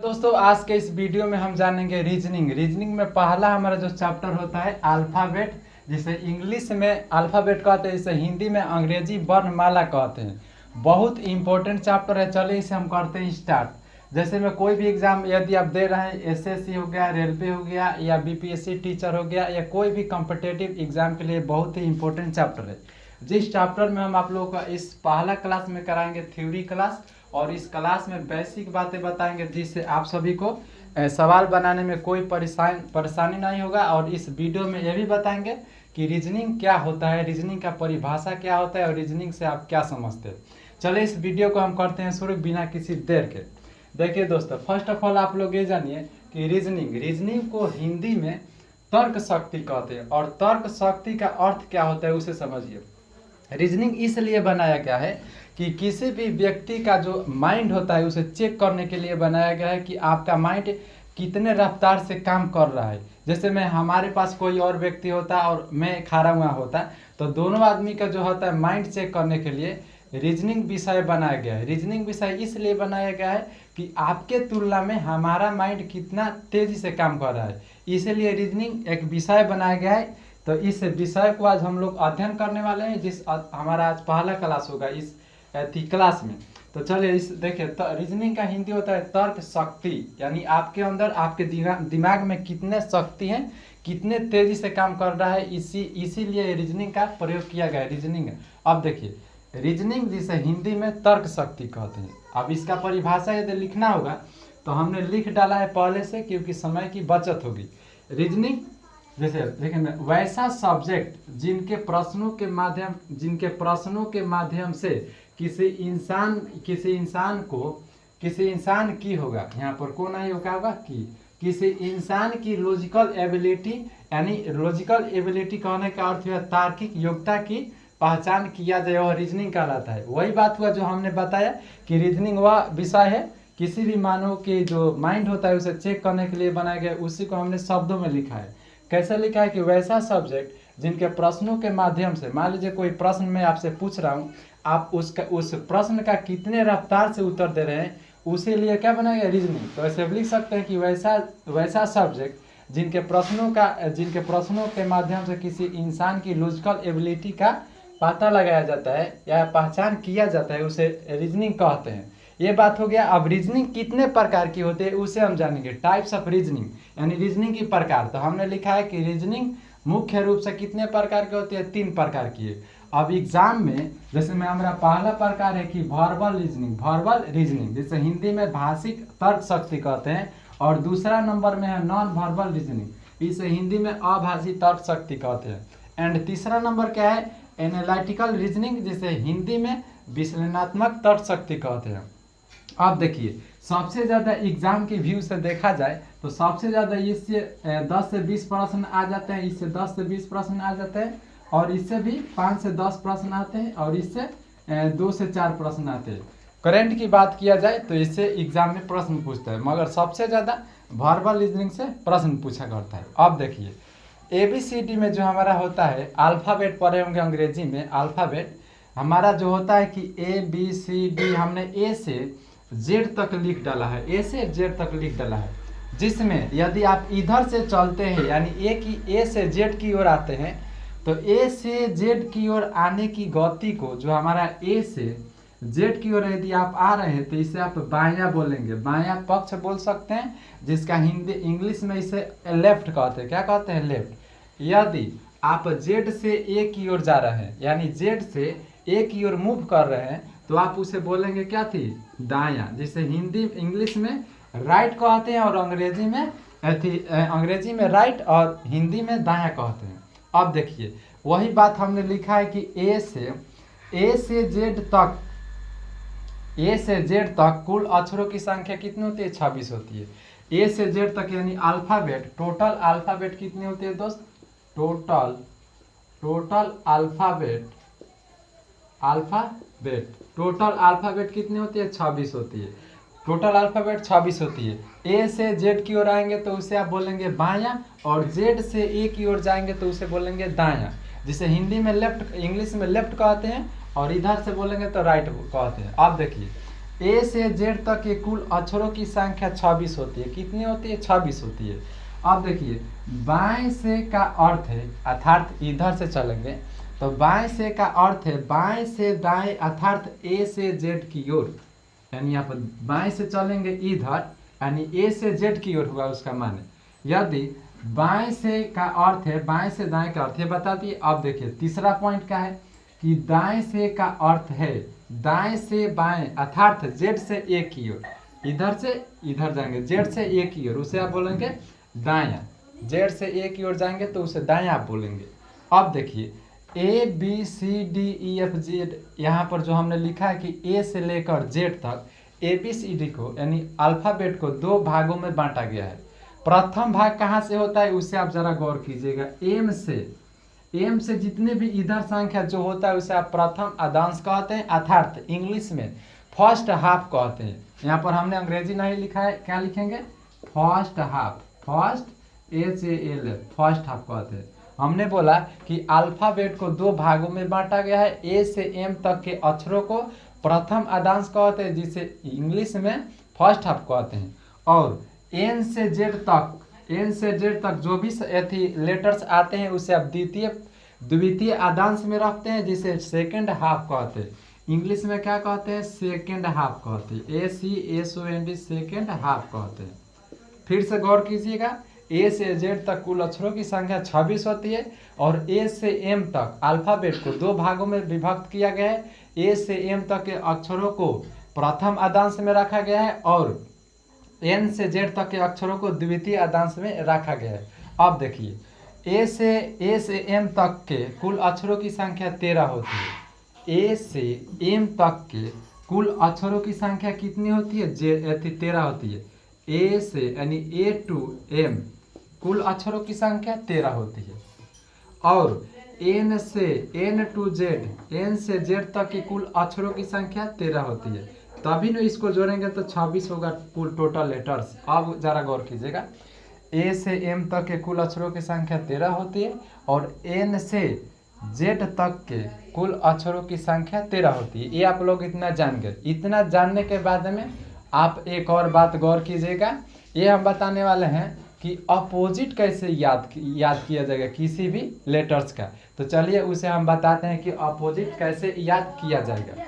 दोस्तों आज के इस वीडियो में हम जानेंगे रीजनिंग में पहला हमारा जो चैप्टर होता है अल्फ़ाबेट, जिसे इंग्लिश में अल्फ़ाबेट कहते हैं, जिसे हिंदी में अंग्रेजी वर्णमाला कहते हैं। बहुत इंपॉर्टेंट चैप्टर है। चलिए इसे हम करते हैं स्टार्ट। जैसे में कोई भी एग्जाम यदि आप दे रहे हैं, एसएससी हो गया, रेलवे हो गया, या बीपीएससी टीचर हो गया, या कोई भी कॉम्पिटिटिव एग्जाम के लिए बहुत ही इंपॉर्टेंट चैप्टर है। जिस चैप्टर में हम आप लोगों का इस पहला क्लास में कराएंगे थ्योरी क्लास, और इस क्लास में बेसिक बातें बताएंगे जिससे आप सभी को सवाल बनाने में कोई परेशानी नहीं होगा। और इस वीडियो में यह भी बताएंगे कि रीजनिंग क्या होता है, रीजनिंग का परिभाषा क्या होता है, और रीजनिंग से आप क्या समझते हैं। चलिए इस वीडियो को हम करते हैं शुरू बिना किसी देर के। देखिए दोस्तों, फर्स्ट ऑफ ऑल आप लोग ये जानिए कि रीजनिंग को हिंदी में तर्क शक्ति कहते हैं, और तर्क शक्ति का अर्थ क्या होता है उसे समझिए। रीजनिंग इसलिए बनाया गया है कि किसी भी व्यक्ति का जो माइंड होता है उसे चेक करने के लिए बनाया गया है कि आपका माइंड कितने रफ्तार से काम कर रहा है। जैसे में हमारे पास कोई और व्यक्ति होता और मैं खड़ा हुआ होता, तो दोनों आदमी का जो होता है माइंड चेक करने के लिए रीजनिंग विषय बनाया गया है। रीजनिंग विषय इसलिए बनाया गया है कि आपके तुलना में हमारा माइंड कितना तेजी से काम कर रहा है, इसीलिए रीजनिंग एक विषय बनाया गया है। तो इस विषय को आज हम लोग अध्ययन करने वाले हैं, जिस हमारा आज पहला क्लास होगा इस क्लास में। तो चलिए इस देखिए, तो रीजनिंग का हिंदी होता है तर्क शक्ति, यानी आपके अंदर आपके दिमाग में कितने शक्ति हैं, कितने तेजी से काम कर रहा है, इसीलिए रीजनिंग का प्रयोग किया गया है। रीजनिंग अब देखिए, रीजनिंग जिसे हिंदी में तर्क शक्ति कहते हैं। अब इसका परिभाषा यदि लिखना होगा तो हमने लिख डाला है पहले से, क्योंकि समय की बचत होगी। रीजनिंग जैसे देखिए, वैसा सब्जेक्ट जिनके प्रश्नों के माध्यम से किसी इंसान की होगा, यहाँ पर को नहीं होगा कि किसी इंसान की लॉजिकल एबिलिटी, यानी लॉजिकल एबिलिटी कहने का अर्थ है तार्किक योग्यता की पहचान किया जाए, वह रीजनिंग कहलाता है। वही बात हुआ जो हमने बताया कि रीजनिंग वह विषय है किसी भी मानव के जो माइंड होता है उसे चेक करने के लिए बनाया गया। उसी को हमने शब्दों में लिखा है। कैसे लिखा है कि वैसा सब्जेक्ट जिनके प्रश्नों के माध्यम से, मान लीजिए कोई प्रश्न मैं आपसे पूछ रहा हूँ, आप उस प्रश्न का कितने रफ्तार से उत्तर दे रहे हैं, उसी लिए क्या बनाएगा रीजनिंग। तो ऐसे लिख सकते हैं कि वैसा सब्जेक्ट जिनके प्रश्नों के माध्यम से किसी इंसान की लॉजिकल एबिलिटी का पता लगाया जाता है या पहचान किया जाता है, उसे रीजनिंग कहते हैं। ये बात हो गया। अब रीजनिंग कितने प्रकार की होती है उसे हम जानेंगे। टाइप्स ऑफ रीजनिंग, यानी रीजनिंग की प्रकार। तो हमने लिखा है कि रीजनिंग मुख्य रूप से कितने प्रकार की होती है, 3 प्रकार की है। अब एग्जाम में जैसे में हमारा पहला प्रकार है कि वर्बल रीजनिंग जिसे हिंदी में भाषिक तर्क शक्ति कहते हैं, और दूसरा नंबर में है नॉन वर्बल रीजनिंग, इसे हिंदी में अभाषी तर्क शक्ति कहते हैं। एंड तीसरा नंबर क्या है, एनालिटिकल रीजनिंग, जिसे हिंदी में विश्लेषणात्मक तर्क शक्ति कहते हैं। अब देखिए, सबसे ज़्यादा एग्जाम के व्यू से देखा जाए तो सबसे ज़्यादा इससे 10 से 20 प्रश्न आ जाते हैं, इससे 10 से 20 प्रश्न आ जाते हैं, और इससे भी 5 से 10 प्रश्न आते हैं, और इससे 2 से 4 प्रश्न आते हैं। करंट की बात किया जाए तो इससे एग्जाम में प्रश्न पूछता है, मगर सबसे ज़्यादा वर्बल रीजनिंग से प्रश्न पूछा करता है। अब देखिए, ABCD में जो हमारा होता है अल्फ़ाबेट, पढ़े होंगे अंग्रेजी में अल्फ़ाबेट, हमारा जो होता है कि ABCD हमने A से Z तक लिख डाला है, A से Z तक लिख डाला है, जिसमें यदि आप इधर से चलते हैं, यानी A से Z की ओर आते हैं, तो A से Z की ओर आने की गति को, जो हमारा A से Z की ओर यदि आप आ रहे हैं तो इसे आप बायां बोलेंगे, बायां पक्ष बोल सकते हैं, जिसका हिंदी इंग्लिश में इसे लेफ्ट कहते हैं। क्या कहते हैं? लेफ्ट। यदि आप Z से A की ओर जा रहे हैं, यानी Z से A की ओर मूव कर रहे हैं, तो आप उसे बोलेंगे क्या थी? दायां, जिसे इंग्लिश में राइट कहते हैं, और अंग्रेजी में राइट और हिंदी में दायां कहते हैं। अब देखिए, वही बात हमने लिखा है कि A से Z तक कुल अक्षरों की संख्या कितनी होती है? 26 होती है। A से Z तक यानी अल्फ़ाबेट, टोटल अल्फ़ाबेट कितनी होती है दोस्त? टोटल अल्फ़ाबेट कितनी होती है? 26 होती है। टोटल अल्फ़ाबेट 26 होती है। A से Z की ओर आएंगे तो उसे आप बोलेंगे बायां, और Z से A की ओर जाएंगे तो उसे बोलेंगे दायां, जिसे हिंदी में लेफ्ट, इंग्लिश में लेफ्ट कहते हैं, और इधर से बोलेंगे तो राइट कहते हैं। अब देखिए, ए से जेड तक के कुल अक्षरों की संख्या 26 होती है। कितनी होती है? 26 होती है। अब देखिए बाएं से का अर्थ है, अर्थात इधर से चलेंगे तो बाएं से का अर्थ है बाएं से दाएं, अर्थात ए से जेड की ओर। यानी यहाँ पर बाएं से चलेंगे इधर, यानी ए से जेड की ओर हुआ उसका माने। यदि बाएं से का अर्थ है बाएं से दाएं का अर्थ है बता दिए। अब देखिए तीसरा पॉइंट क्या है कि दाएं से का अर्थ है दाएं से बाएं, अर्थात जेड से ए की ओर। इधर से इधर जाएंगे, जेड से ए की ओर, उसे आप बोलेंगे दायां। जेड से ए की ओर जाएंगे तो उसे दायां आप बोलेंगे। अब देखिए A B C D E F Z, यहाँ पर जो हमने लिखा है कि ए से लेकर जेड तक ए बी सी डी को यानी अल्फाबेट को 2 भागों में बांटा गया है। प्रथम भाग कहाँ से होता है उसे आप जरा गौर कीजिएगा। एम से जितने भी इधर संख्या जो होता है उसे आप प्रथम अदांश कहते हैं, अर्थात इंग्लिश में फर्स्ट हाफ कहते हैं। यहाँ पर हमने अंग्रेजी नहीं लिखा है, क्या लिखेंगे? First half, first HAL, first half कहते हैं। हमने बोला कि अल्फाबेट को 2 भागों में बांटा गया है। ए से एम तक के अक्षरों को प्रथम अदांश कहते हैं, जिसे इंग्लिश में फर्स्ट हाफ कहते हैं। और एन से जेड तक जो भी लेटर्स आते हैं उसे आप द्वितीय अदांश में रखते हैं, जिसे सेकंड हाफ कहते हैं। इंग्लिश में क्या कहते हैं? सेकंड हाफ कहते हैं, SECOND, सेकंड हाफ कहते हैं। फिर से गौर कीजिएगा, ए से जेड तक कुल अक्षरों की संख्या 26 होती है और ए से एम तक अल्फाबेट को 2 भागों में विभक्त किया गया है। ए से एम तक के अक्षरों को प्रथम अदांश में रखा गया है और एन से जेड तक के अक्षरों को द्वितीय अदांश में रखा गया है। अब देखिए ए से एम तक के कुल अक्षरों की संख्या 13 होती है। ए से एम तक के कुल अक्षरों की संख्या कितनी होती है? 13 होती है। ए से यानी A to M कुल अक्षरों की संख्या 13 होती है। और N to Z तक की कुल अक्षरों की संख्या 13 होती है। तभी न इसको जोड़ेंगे तो 26 होगा कुल टोटल लेटर्स। अब जरा गौर कीजिएगा, ए से एम तक के कुल अक्षरों की संख्या 13 होती है और N से Z तक के कुल अक्षरों की संख्या 13 होती है। ये आप लोग इतना जान गए। इतना जानने के बाद में आप एक और बात गौर कीजिएगा, ये हम बताने वाले हैं कि अपोजिट कैसे याद किया जाएगा किसी भी लेटर्स का। तो चलिए उसे हम बताते हैं कि अपोजिट कैसे याद किया जाएगा।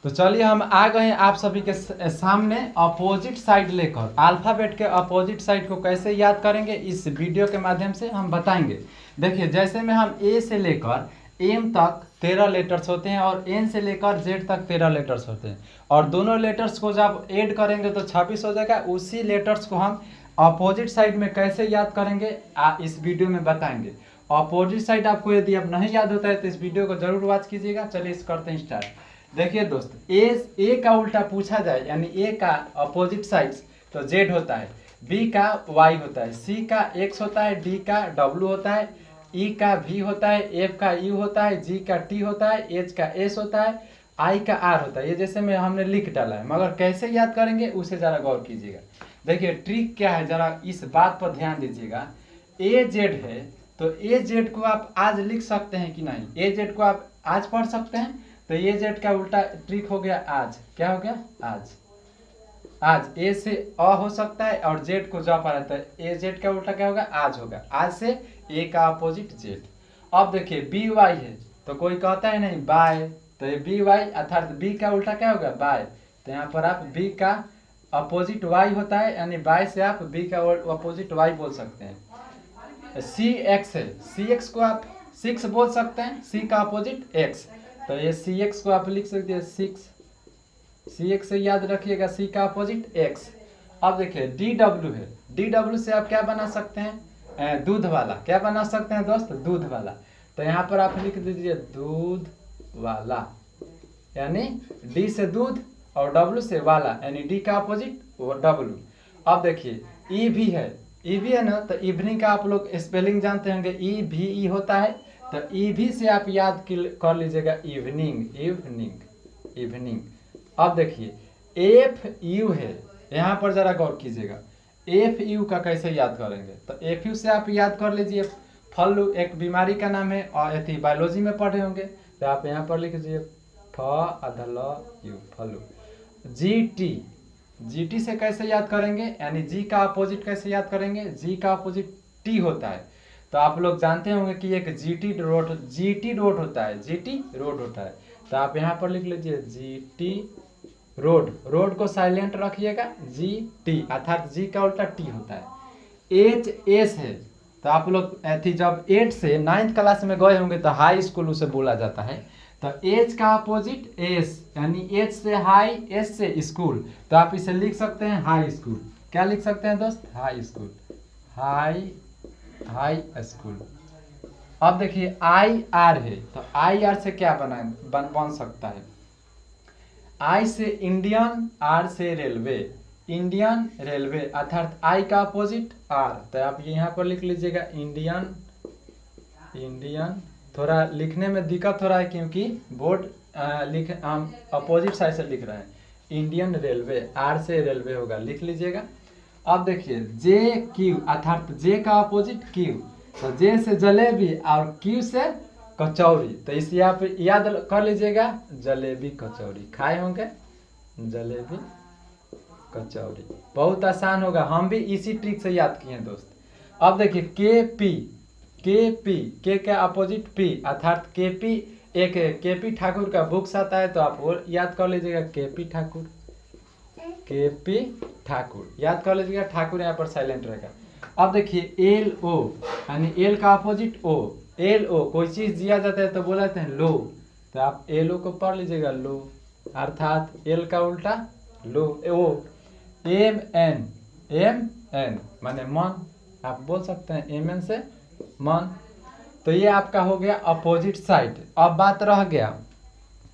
तो चलिए हम आ गए हैं आप सभी के सामने अपोजिट साइड लेकर। अल्फाबेट के अपोजिट साइड को कैसे याद करेंगे इस वीडियो के माध्यम से हम बताएंगे। देखिए जैसे में हम ए से लेकर एम तक 13 लेटर्स होते हैं और एन से लेकर जेड तक 13 लेटर्स होते हैं और दोनों लेटर्स को जब ऐड करेंगे तो 26 हो जाएगा। उसी लेटर्स को हम अपोजिट साइड में कैसे याद करेंगे इस वीडियो में बताएंगे। अपोजिट साइड आपको यदि अब नहीं याद होता है तो इस वीडियो को जरूर वॉच कीजिएगा। चलिए इस करते हैं स्टार्ट। देखिए दोस्त, ए का उल्टा पूछा जाए यानी ए का अपोजिट साइड्स तो जेड होता है, बी का वाई होता है, सी का एक्स होता है, डी का डब्ल्यू होता है, ई का वी होता है, एफ का यू होता है, जी का टी होता है, एच का एस होता है, आई का आर होता है। ये जैसे में हमने लिख डाला है, मगर कैसे याद करेंगे उसे जरा गौर कीजिएगा। देखिए ट्रिक क्या है, जरा इस बात पर ध्यान दीजिएगा। ए जेड है तो ए जेड को आप आज लिख सकते हैं कि नहीं? ए जेड को आप आज पढ़ सकते हैं तो ए जेड का उल्टा ट्रिक हो गया आज। क्या हो गया? आज। आज ए से अ हो सकता है और जेड को ज पर रहता है, ए जेड का उल्टा क्या होगा? आज होगा। आज से ए का अपोजिट जेड। अब देखिए बी वाई है तो कोई कहता है नहीं बाय, तो ये बी वाई अर्थात बी का उल्टा क्या होगा? बाय। तो यहाँ पर आप बी का अपोजिट वाई होता है यानी बाय से आप बी का अपोजिट वाई बोल सकते हैं। सी एक्स है, सी एक्स को आप 6 बोल सकते हैं, सी का अपोजिट एक्स, तो ये सी एक्स को आप लिख सकते हैं 6। सी एक्स से याद रखिएगा, सी का अपोजिट एक्स। अब देखिए डी डब्ल्यू है, डी डब्ल्यू से आप क्या बना सकते हैं? दूध वाला। क्या बना सकते हैं दोस्त? दूध वाला। तो यहाँ पर आप लिख दीजिए दूध वाला, यानी डी से दूध और डब्ल्यू से वाला, यानी डी का अपोजिट डब्ल्यू। अब देखिए ई भी है, ई भी है ना, तो इवनिंग का आप लोग स्पेलिंग जानते होंगे, ई भी ई होता है, तो ई भी से आप याद कर लीजिएगा इवनिंग, इवनिंग, इवनिंग। अब देखिए एफ यू है, यहाँ पर जरा गौर कीजिएगा, एफ यू का कैसे याद करेंगे? तो एफ यू से आप याद कर लीजिए फ्लू, एक बीमारी का नाम है और बायोलॉजी में पढ़े होंगे, तो आप यहाँ पर लिख दीजिए फलू। GT से कैसे याद करेंगे, यानी जी का अपोजिट कैसे याद करेंगे, जी का अपोजिट टी होता है। तो आप लोग जानते होंगे कि एक जीटी रोड होता है, जीटी रोड होता है। तो आप यहाँ पर लिख लीजिए जीटी रोड को साइलेंट रखिएगा, जीटी अर्थात जी का उल्टा टी होता है। HS है, तो आप लोग ऐसी जब 8 से 9th क्लास में गए होंगे तो हाई स्कूल उसे बोला जाता है। तो H का अपोजिट S, यानी H से हाई, S से स्कूल, तो आप इसे लिख सकते हैं हाई स्कूल। क्या लिख सकते हैं दोस्त, हाई स्कूल, हाई स्कूल। अब देखिए IR है, तो IR से क्या बन सकता है, I से इंडियन, R से रेलवे, इंडियन रेलवे अर्थात I का अपोजिट R। तो आप यहाँ पर लिख लीजिएगा इंडियन। थोड़ा लिखने में दिक्कत हो रहा है क्योंकि बोर्ड हम अपोजिट साइड से लिख रहे हैं। इंडियन रेलवे, R से रेलवे होगा, लिख लीजिएगा। अब देखिए JQ अर्थात J का अपोजिट Q, तो J से जलेबी और Q से कचौड़ी। तो इसे आप याद कर लीजिएगा, जलेबी कचौड़ी खाए होंगे, जलेबी कचौड़ी। बहुत आसान होगा, हम भी इसी ट्रिक से याद किए हैं दोस्त। अब देखिए के का अपोजिट P अर्थात KP, एक KP ठाकुर का बुक्स आता है, तो आप वो याद कर लीजिएगा, KP ठाकुर याद कर लीजिएगा, ठाकुर यहाँ पर साइलेंट रहेगा। अब देखिए LO, यानी L का अपोजिट O, LO कोई चीज दिया जाता है तो बोला जाता है लो, तो आप LO को पढ़ लीजिएगा लो, अर्थात L का उल्टा लो। O MN माने मन, आप बोल सकते हैं MN से मन। तो ये आपका हो गया अपोजिट साइड। अब बात रह गया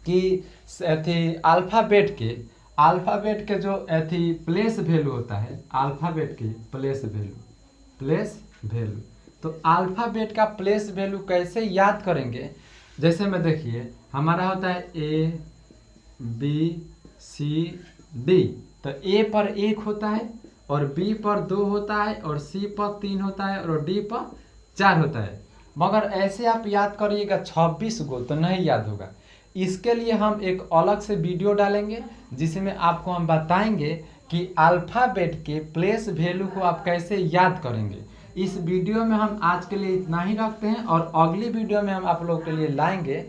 कि अल्फाबेट के जो प्लेस वैल्यू होता है, अल्फाबेट के प्लेस वैल्यू। तो अल्फाबेट का प्लेस वैल्यू कैसे याद करेंगे, जैसे में देखिए हमारा होता है ABCD, तो A पर 1 होता है और B पर 2 होता है और C पर 3 होता है और D पर 4 होता है। मगर ऐसे आप याद करिएगा 26 गो तो नहीं याद होगा। इसके लिए हम एक अलग से वीडियो डालेंगे जिसमें आपको हम बताएंगे कि अल्फाबेट के प्लेस वैल्यू को आप कैसे याद करेंगे। इस वीडियो में हम आज के लिए इतना ही रखते हैं और अगली वीडियो में हम आप लोग के लिए लाएंगे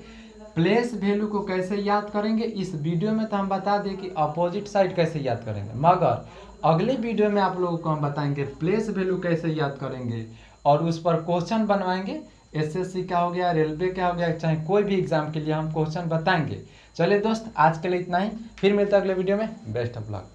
प्लेस वैल्यू को कैसे याद करेंगे। इस वीडियो में तो हम बता दें कि अपोजिट साइड कैसे याद करेंगे, मगर अगली वीडियो में आप लोगों को हम बताएंगे प्लेस वैल्यू कैसे याद करेंगे और उस पर क्वेश्चन बनवाएंगे। SSC का हो गया, रेलवे का हो गया, चाहे कोई भी एग्जाम के लिए हम क्वेश्चन बताएंगे। चलिए दोस्त, आज के लिए इतना ही, फिर मिलते हैं अगले वीडियो में। Best of luck.